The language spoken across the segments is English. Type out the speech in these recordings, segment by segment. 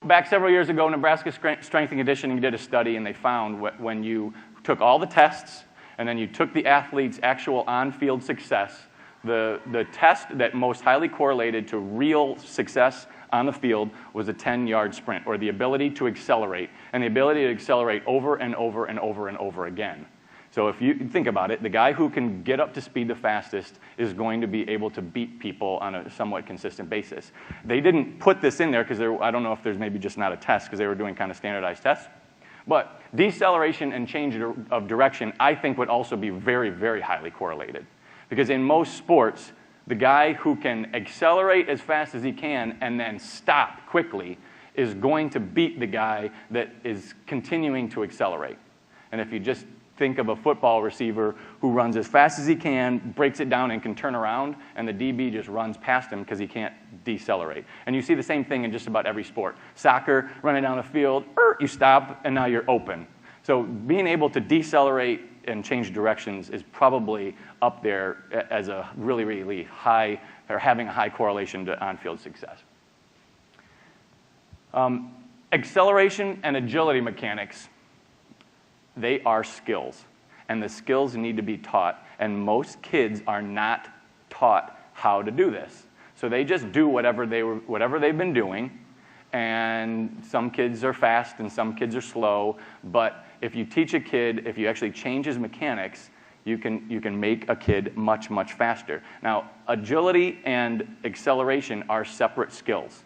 back several years ago, Nebraska Strength and Conditioning did a study, and they found when you took all the tests and then you took the athlete's actual on-field success, the test that most highly correlated to real success on the field was a 10-yard sprint, or the ability to accelerate, and the ability to accelerate over and over and over and over again. So if you think about it, the guy who can get up to speed the fastest is going to be able to beat people on a somewhat consistent basis. They didn't put this in there because I don't know if there's maybe just not a test because they were doing kind of standardized tests. But deceleration and change of direction, I think, would also be very, very highly correlated. Because in most sports, the guy who can accelerate as fast as he can and then stop quickly is going to beat the guy that is continuing to accelerate. And if you just think of a football receiver who runs as fast as he can, breaks it down, and can turn around, and the DB just runs past him because he can't decelerate. And you see the same thing in just about every sport. Soccer, running down the field, you stop, and now you're open. So being able to decelerate and change directions is probably up there as a really, really high, or having a high correlation to on-field success. Acceleration and agility mechanics, they are skills, and the skills need to be taught, and most kids are not taught how to do this. So they just do whatever they've been doing, and some kids are fast and some kids are slow, but if you teach a kid, if you actually change his mechanics, you can make a kid much, much faster. Now, agility and acceleration are separate skills.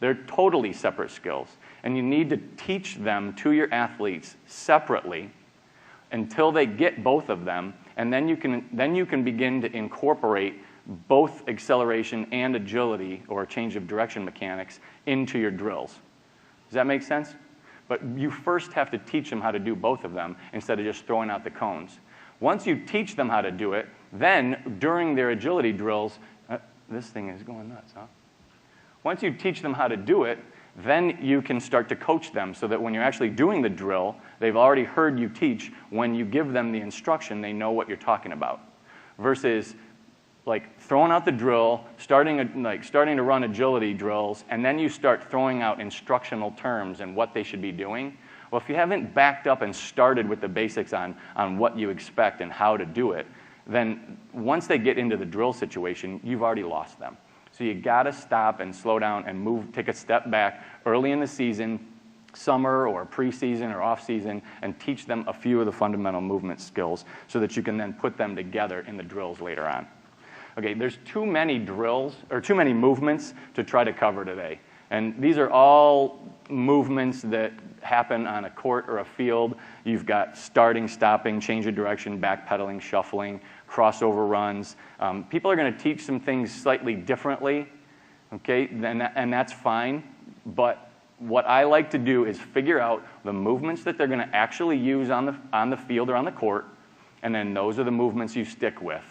They're totally separate skills. And you need to teach them to your athletes separately until they get both of them, and then you can begin to incorporate both acceleration and agility, or change of direction mechanics, into your drills. Does that make sense? But you first have to teach them how to do both of them instead of just throwing out the cones. Once you teach them how to do it, then during their agility drills, this thing is going nuts, huh? Once you teach them how to do it, then you can start to coach them so that when you're actually doing the drill, they've already heard you teach. When you give them the instruction, they know what you're talking about. Versus like throwing out the drill, starting to run agility drills, and then you start throwing out instructional terms and what they should be doing. Well, if you haven't backed up and started with the basics on what you expect and how to do it, then once they get into the drill situation, you've already lost them. So you gotta stop and slow down and move, take a step back early in the season, summer or preseason or off-season, and teach them a few of the fundamental movement skills so that you can then put them together in the drills later on. Okay, there's too many drills, or too many movements to try to cover today. And these are all movements that happen on a court or a field. You've got starting, stopping, change of direction, backpedaling, shuffling, crossover runs. People are going to teach some things slightly differently, okay, and that's fine. But what I like to do is figure out the movements that they're going to actually use on the field or on the court, and then those are the movements you stick with.